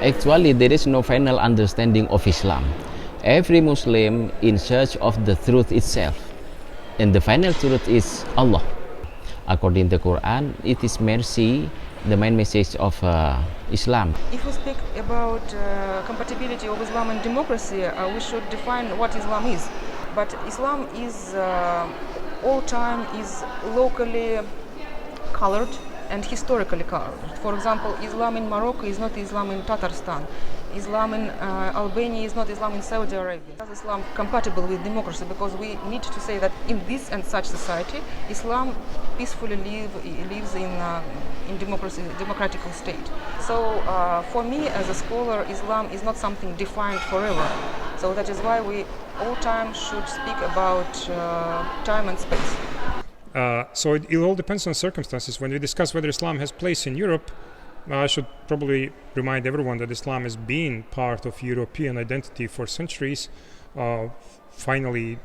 Actually, there is no final understanding of Islam. Every Muslim in search of the truth itself, and the final truth is Allah. According to the Quran, it is mercy, the main message of Islam. If we speak about compatibility of Islam and democracy, we should define what Islam is. But Islam is all time is locally colored and historically colored. For example, Islam in Morocco is not Islam in Tatarstan. Islam in Albania is not Islam in Saudi Arabia. Is Islam compatible with democracy? Because we need to say that in this and such society, Islam peacefully lives in democracy, democratic state. So for me as a scholar, Islam is not something defined forever. So that is why we all time should speak about time and space. So it all depends on circumstances. When we discuss whether Islam has place in Europe, I should probably remind everyone that Islam has been part of European identity for centuries. Finally,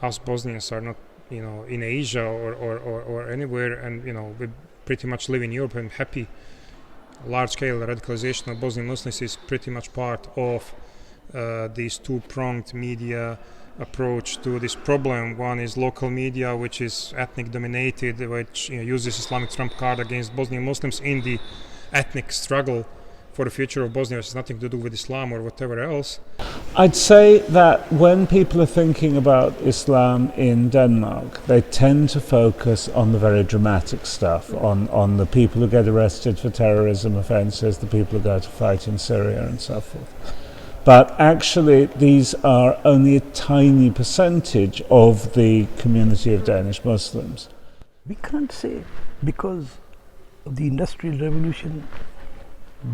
us Bosnians are not, in Asia or anywhere, and we pretty much live in Europe and happy. Large-scale radicalization of Bosnian Muslims is pretty much part of this two-pronged media approach to this problem. One is local media, which is ethnic dominated, which uses Islamic trump card against Bosnian Muslims in the ethnic struggle for the future of Bosnia. It has nothing to do with Islam or whatever else. I'd say that when people are thinking about Islam in Denmark, they tend to focus on the very dramatic stuff, on the people who get arrested for terrorism offences, the people who go to fight in Syria and so forth. But actually, these are only a tiny percentage of the community of Danish Muslims. We can't say because of the Industrial Revolution,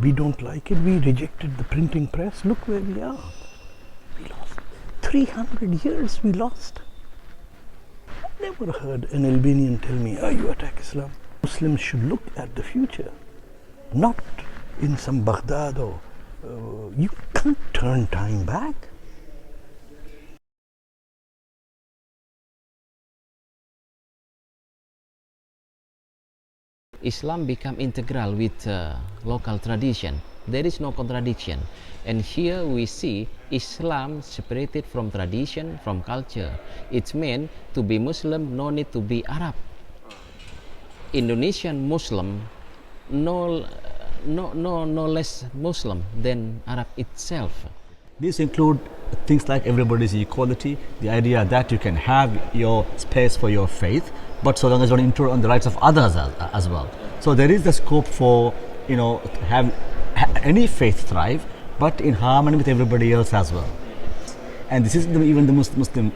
we don't like it, we rejected the printing press. Look where we are. We lost 300 years, we lost. I never heard an Albanian tell me, you attack Islam. Muslims should look at the future, not in some Baghdad or you can't turn time back. Islam become integral with local tradition. There is no contradiction. And here we see Islam separated from tradition, from culture. It's meant to be Muslim, no need to be Arab. Indonesian Muslim, no less Muslim than Arab itself. These include things like everybody's equality, the idea that you can have your space for your faith, but so long as you don't intrude on the rights of others as well. So there is the scope for have any faith thrive, but in harmony with everybody else as well. And this is even the Muslim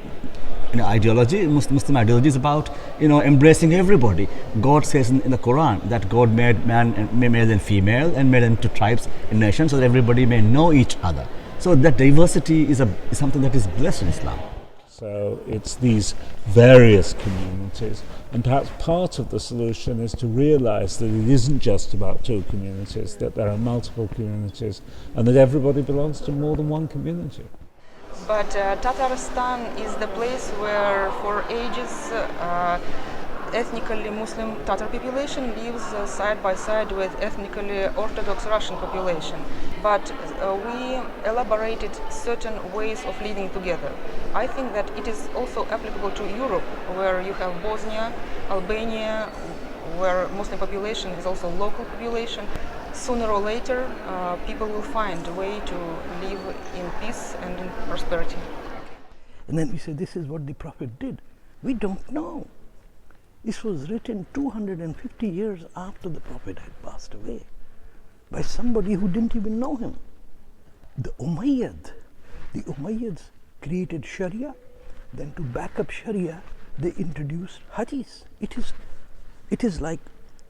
ideology. Muslim ideology is about embracing everybody. God says in the Quran that God made man and male and female and made them into tribes and nations so that everybody may know each other. So that diversity is something that is blessed in Islam. So it's these various communities, and perhaps part of the solution is to realize that it isn't just about two communities, that there are multiple communities, and that everybody belongs to more than one community. But Tatarstan is the place where for ages ethnically Muslim Tatar population lives side by side with ethnically Orthodox Russian population. But we elaborated certain ways of living together. I think that it is also applicable to Europe, where you have Bosnia, Albania, where Muslim population is also local population. Sooner or later, people will find a way to live in peace and in prosperity. And then we say, this is what the Prophet did. We don't know. This was written 250 years after the Prophet had passed away by somebody who didn't even know him. The Umayyads created Sharia. Then to back up Sharia, they introduced Hadith. It is like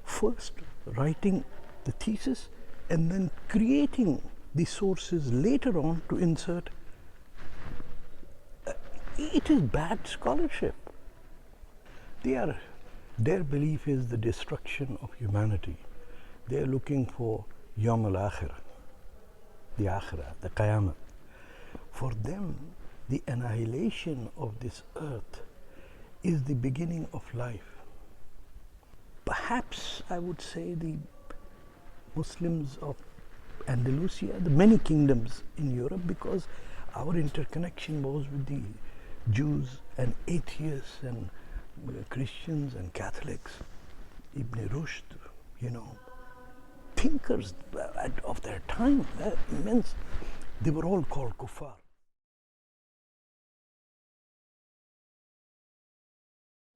first writing the thesis and then creating the sources later on to insert. It is bad scholarship. Their belief is the destruction of humanity. They are looking for Yawm al-Akhirah, the Akhirah, the Qiyamah. For them, the annihilation of this earth is the beginning of life. Perhaps I would say the Muslims of Andalusia, the many kingdoms in Europe, because our interconnection was with the Jews and atheists and Christians and Catholics. Ibn Rushd, thinkers of their time, immense. They were all called kuffar.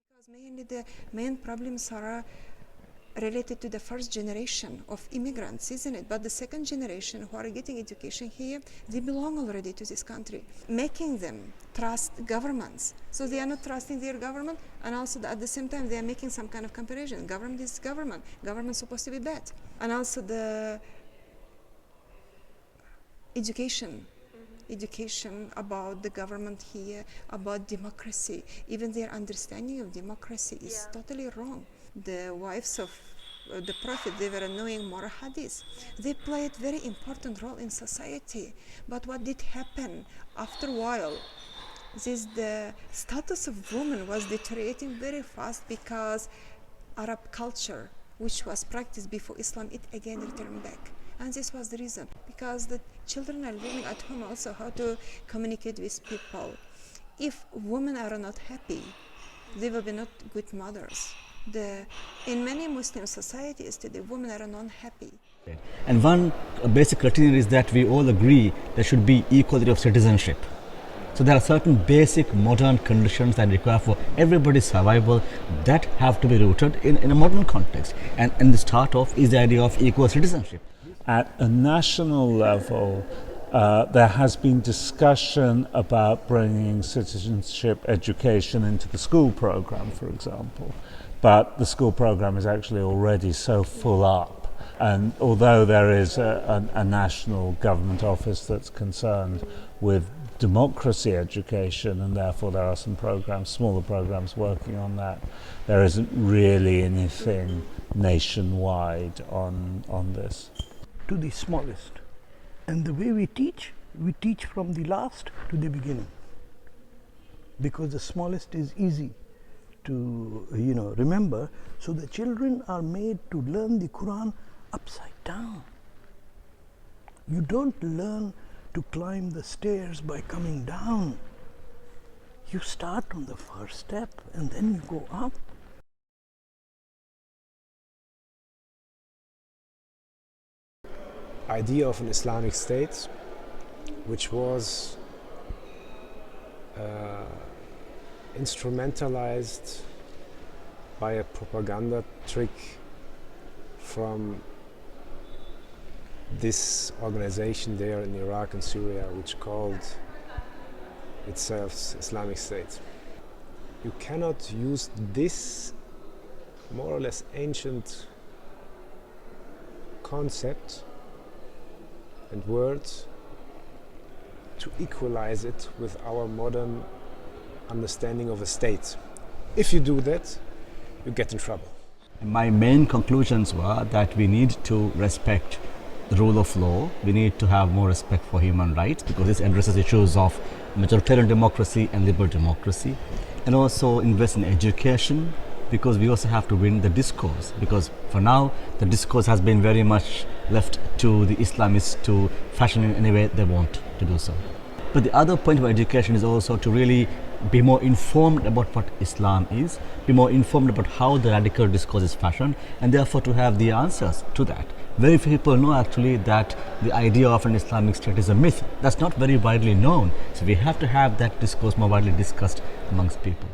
Because mainly the main problems are related to the first generation of immigrants, isn't it? But the second generation who are getting education here, they belong already to this country, making them trust governments. So they are not trusting their government, and also at the same time they are making some kind of comparison. Government is government. Government is supposed to be bad. And also the education about the government here, about democracy, even their understanding of democracy is totally wrong. The wives of the Prophet, they were knowing more hadith. They played very important role in society. But what did happen after a while? The status of women was deteriorating very fast because Arab culture, which was practiced before Islam, it again returned back. And this was the reason, because the children are learning at home also how to communicate with people. If women are not happy, they will be not good mothers. In many Muslim societies today, women are unhappy. And one basic criterion is that we all agree there should be equality of citizenship. So there are certain basic modern conditions that require for everybody's survival that have to be rooted in a modern context. And the start off is the idea of equal citizenship. At a national level, there has been discussion about bringing citizenship education into the school program, for example. But the school program is actually already so full up. And although there is a national government office that's concerned with democracy education, and therefore there are some programs, smaller programs working on that, there isn't really anything nationwide on this. To the smallest. And the way we teach from the last to the beginning. Because the smallest is easy to remember. So the children are made to learn the Quran upside down. You don't learn to climb the stairs by coming down. You start on the first step and then you go up. Idea of an Islamic State, which was instrumentalized by a propaganda trick from this organization there in Iraq and Syria, which called itself Islamic State. You cannot use this more or less ancient concept and words to equalize it with our modern understanding of a state. If you do that, you get in trouble. My main conclusions were that we need to respect the rule of law, we need to have more respect for human rights, because this addresses issues of majoritarian democracy and liberal democracy, and also invest in education, because we also have to win the discourse, because for now the discourse has been very much left to the Islamists to fashion in any way they want to do so. But the other point of education is also to really be more informed about what Islam is, be more informed about how the radical discourse is fashioned, and therefore to have the answers to that. Very few people know actually that the idea of an Islamic state is a myth. That's not very widely known. So we have to have that discourse more widely discussed amongst people.